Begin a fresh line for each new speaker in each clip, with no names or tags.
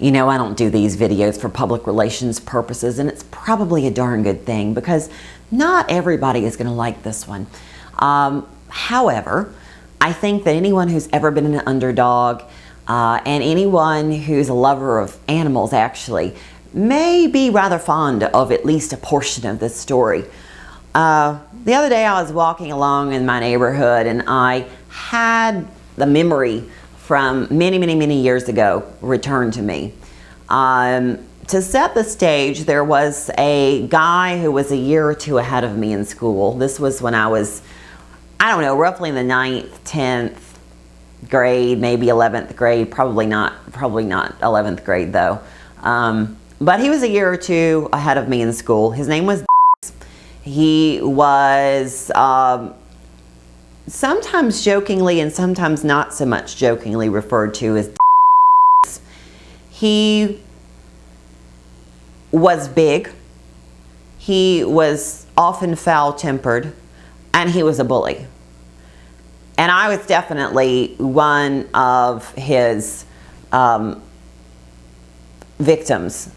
You know, I don't do these videos for public relations purposes, and it's probably a darn good thing because not everybody is going to like this one. However, I think that anyone who's ever been an underdog and anyone who's a lover of animals actually may be rather fond of at least a portion of this story. The other day I was walking along in my neighborhood and I had the memory from many years ago returned to me. To set the stage, there was a guy who was a year or two ahead of me in school. This was when I was, I don't know, roughly in the 9th, 10th grade, maybe 11th grade, probably not 11th grade though. But he was a year or two ahead of me in school. His name was He was sometimes jokingly and sometimes not so much jokingly referred to as He was big, he was often foul-tempered, and he was a bully. And I was definitely one of his victims.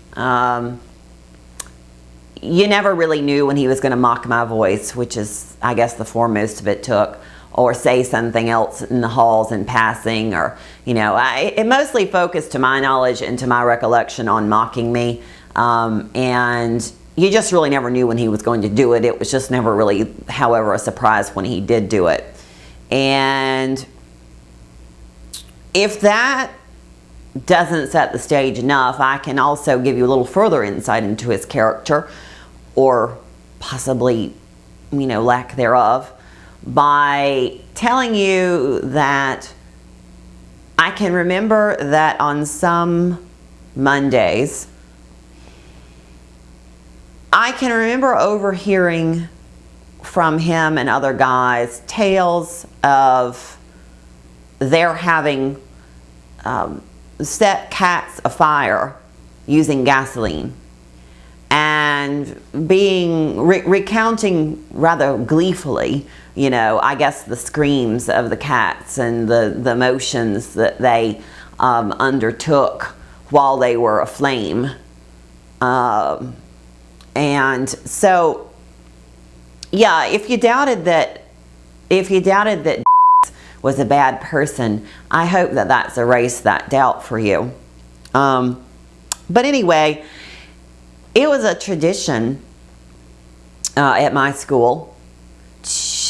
You never really knew when he was going to mock my voice, which is, I guess, the form most of it took, or say something else in the halls in passing, or, you know, it mostly focused, to my knowledge and to my recollection, on mocking me. And you just really never knew when he was going to do it. It was just never really, however, a surprise when he did do it. And if that doesn't set the stage enough, I can also give you a little further insight into his character, or possibly, you know, lack thereof, by telling you that I can remember that on some Mondays, I can remember overhearing from him and other guys tales of their having set cats afire using gasoline, and being recounting rather gleefully, you know, I guess the screams of the cats and the motions that they undertook while they were aflame. And so, yeah, if you doubted that was a bad person, I hope that that's erased that doubt for you. But anyway, it was a tradition at my school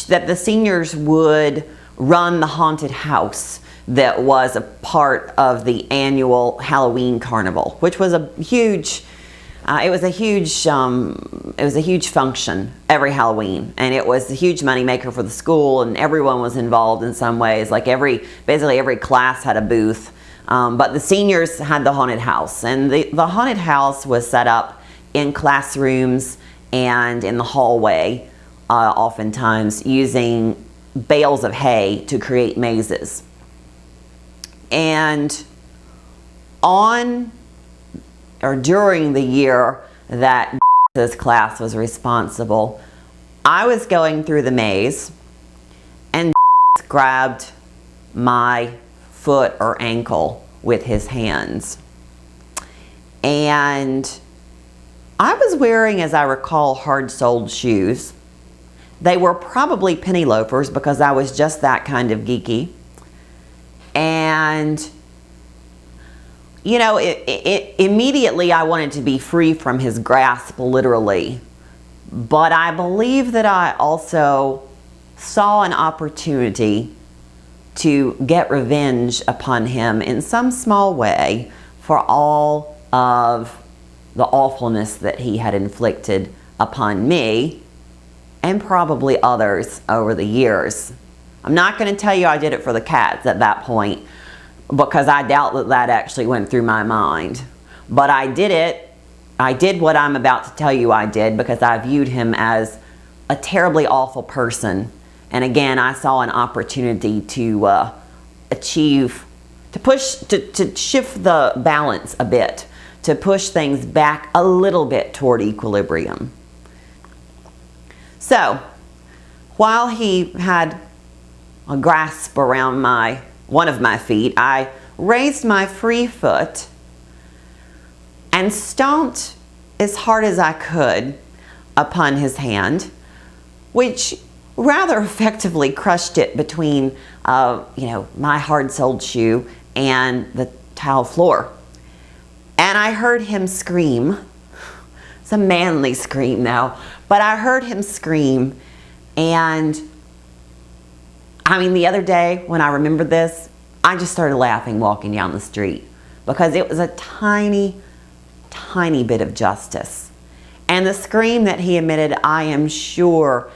that the seniors would run the haunted house that was a part of the annual Halloween carnival, which was a huge it was a huge function every Halloween, and it was a huge moneymaker for the school, and everyone was involved in some ways. Like basically every class had a booth, but the seniors had the haunted house, and the haunted house was set up in classrooms and in the hallway, oftentimes using bales of hay to create mazes. And during the year that this class was responsible, I was going through the maze and grabbed my foot or ankle with his hands. And I was wearing, as I recall, hard-soled shoes. They were probably penny loafers because I was just that kind of geeky. And you know, immediately I wanted to be free from his grasp, literally. But I believe that I also saw an opportunity to get revenge upon him in some small way for all of the awfulness that he had inflicted upon me and probably others over the years. I'm not going to tell you I did it for the cats at that point, because I doubt that actually went through my mind. But I did it. I did what I'm about to tell you I did because I viewed him as a terribly awful person. And again, I saw an opportunity to to shift the balance a bit, to push things back a little bit toward equilibrium. So, while he had a grasp around one of my feet, I raised my free foot and stomped as hard as I could upon his hand, which rather effectively crushed it between, my hard-soled shoe and the tile floor. And I heard him scream. It's a manly scream now, but I heard him scream. And I mean, the other day when I remembered this, I just started laughing walking down the street, because it was a tiny, tiny bit of justice. And the scream that he emitted, I am sure,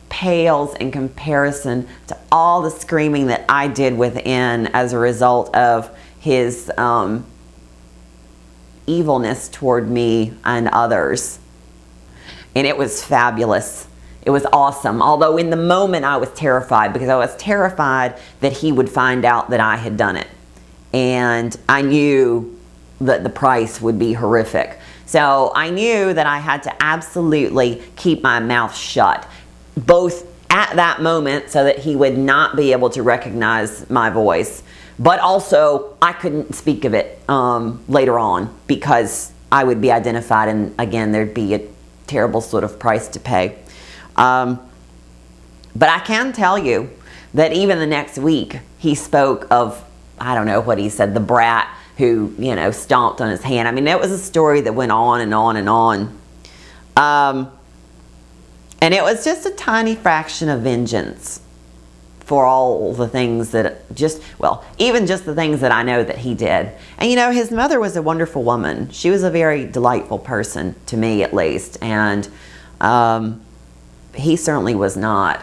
pales in comparison to all the screaming that I did within as a result of his evilness toward me and others. And it was fabulous. It was awesome. Although in the moment I was terrified, because I was terrified that he would find out that I had done it. And I knew that the price would be horrific. So I knew that I had to absolutely keep my mouth shut, both at that moment so that he would not be able to recognize my voice, but also I couldn't speak of it later on, because I would be identified, and again, there'd be a terrible sort of price to pay. But I can tell you that even the next week, he spoke of, I don't know what he said, the brat who, stomped on his hand. I mean, that was a story that went on and on and on. And it was just a tiny fraction of vengeance for all the things that even just the things that I know that he did. And his mother was a wonderful woman. She was a very delightful person, to me at least. And he certainly was not.